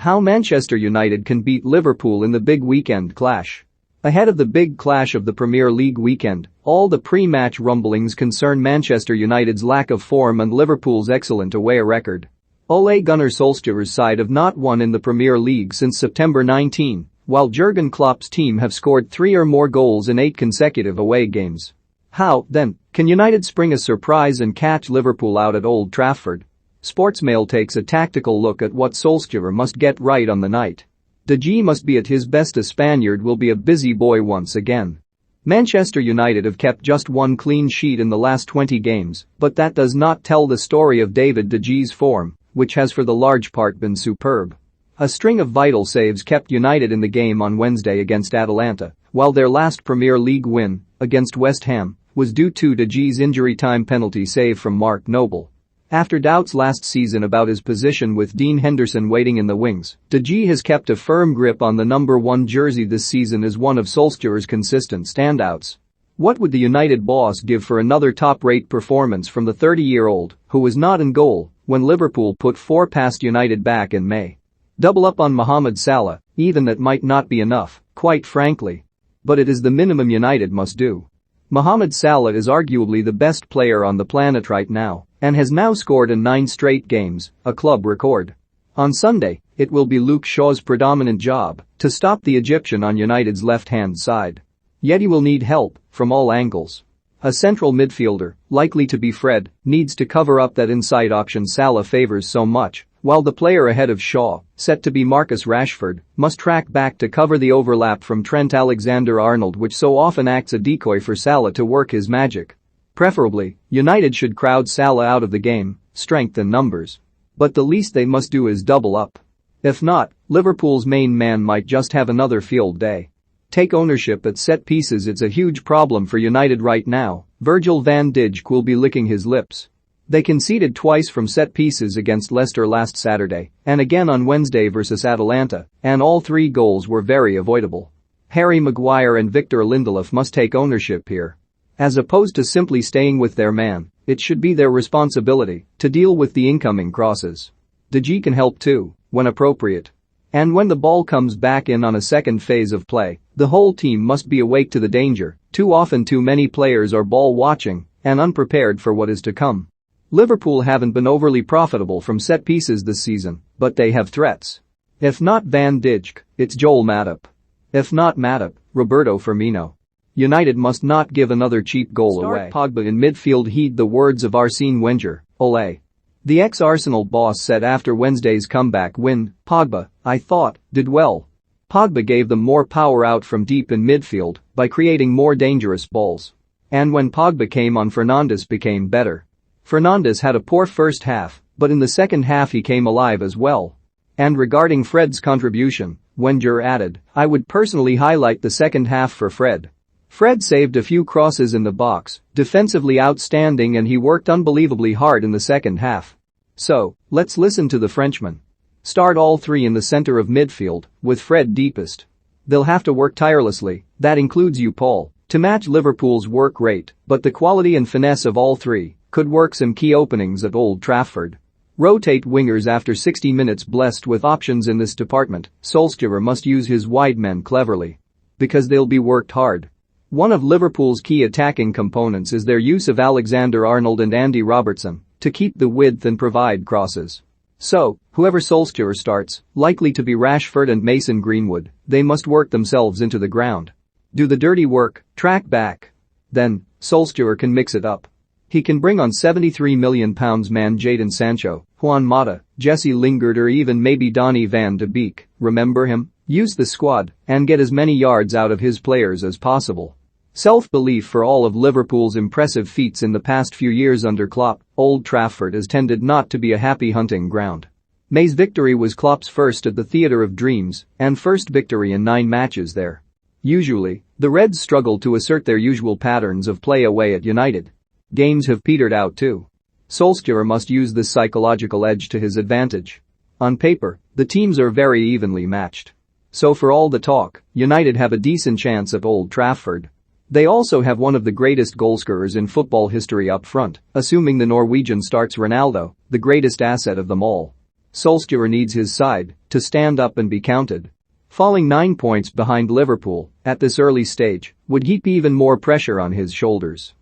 How Manchester United can beat Liverpool in the big weekend clash. Ahead of the big clash of the Premier League weekend, all the pre-match rumblings concern Manchester United's lack of form and Liverpool's excellent away record. Ole Gunnar Solskjaer's side have not won in the Premier League since September 19, while Jurgen Klopp's team have scored 3 or more goals in 8 consecutive away games. How, then, can United spring a surprise and catch Liverpool out at Old Trafford? Sportsmail takes a tactical look at what Solskjaer must get right on the night. De Gea must be at his best. A Spaniard will be a busy boy once again. Manchester United have kept just 1 clean sheet in the last 20 games, but that does not tell the story of David De Gea's form, which has for the large part been superb. A string of vital saves kept United in the game on Wednesday against Atalanta, while their last Premier League win, against West Ham, was due to De Gea's injury time penalty save from Mark Noble. After doubts last season about his position with Dean Henderson waiting in the wings, De Gea has kept a firm grip on the number 1 jersey this season as one of Solskjaer's consistent standouts. What would the United boss give for another top-rate performance from the 30-year-old, who was not in goal when Liverpool put 4 past United back in May? Double up on Mohamed Salah, even that might not be enough, quite frankly. But it is the minimum United must do. Mohamed Salah is arguably the best player on the planet right now and has now scored in 9 straight games, a club record. On Sunday, it will be Luke Shaw's predominant job to stop the Egyptian on United's left-hand side. Yet he will need help from all angles. A central midfielder, likely to be Fred, needs to cover up that inside option Salah favors so much, while the player ahead of Shaw, set to be Marcus Rashford, must track back to cover the overlap from Trent Alexander-Arnold, which so often acts a decoy for Salah to work his magic. Preferably, United should crowd Salah out of the game, strength and numbers. But the least they must do is double up. If not, Liverpool's main man might just have another field day. Take ownership at set pieces. It's a huge problem for United right now. Virgil van Dijk will be licking his lips. They conceded twice from set pieces against Leicester last Saturday and again on Wednesday versus Atalanta, and all 3 goals were very avoidable. Harry Maguire and Victor Lindelof must take ownership here. As opposed to simply staying with their man, it should be their responsibility to deal with the incoming crosses. De Gea can help too, when appropriate. And when the ball comes back in on a second phase of play, the whole team must be awake to the danger. Too often too many players are ball watching and unprepared for what is to come. Liverpool haven't been overly profitable from set pieces this season, but they have threats. If not Van Dijk, it's Joel Matip. If not Matip, Roberto Firmino. United must not give another cheap goal away. Pogba in midfield. Heed the words of Arsene Wenger, Ole. The ex-Arsenal boss said after Wednesday's comeback win, Pogba, I thought, did well. Pogba gave them more power out from deep in midfield by creating more dangerous balls. And when Pogba came on, Fernandes became better. Fernandes had a poor first half, but in the second half he came alive as well. And regarding Fred's contribution, Wenger added, I would personally highlight the second half for Fred. Fred saved a few crosses in the box, defensively outstanding, and he worked unbelievably hard in the second half. So, let's listen to the Frenchman. Start all 3 in the center of midfield, with Fred deepest. They'll have to work tirelessly, that includes you, Paul, to match Liverpool's work rate, but the quality and finesse of all 3 could work some key openings at Old Trafford. Rotate wingers after 60 minutes. Blessed with options in this department, Solskjaer must use his wide men cleverly. Because they'll be worked hard. One of Liverpool's key attacking components is their use of Alexander-Arnold and Andy Robertson to keep the width and provide crosses. So, whoever Solskjaer starts, likely to be Rashford and Mason Greenwood, they must work themselves into the ground. Do the dirty work, track back. Then, Solskjaer can mix it up. He can bring on £73 million man Jadon Sancho, Juan Mata, Jesse Lingard, or even maybe Donny van de Beek, remember him? Use the squad and get as many yards out of his players as possible. Self-belief for all of Liverpool's impressive feats in the past few years under Klopp, Old Trafford has tended not to be a happy hunting ground. May's victory was Klopp's first at the Theatre of Dreams and first victory in 9 matches there. Usually, the Reds struggle to assert their usual patterns of play away at United. Games have petered out too. Solskjaer must use this psychological edge to his advantage. On paper, the teams are very evenly matched. So for all the talk, United have a decent chance at Old Trafford. They also have one of the greatest goalscorers in football history up front, assuming the Norwegian starts Ronaldo, the greatest asset of them all. Solskjaer needs his side to stand up and be counted. Falling 9 points behind Liverpool at this early stage would heap even more pressure on his shoulders.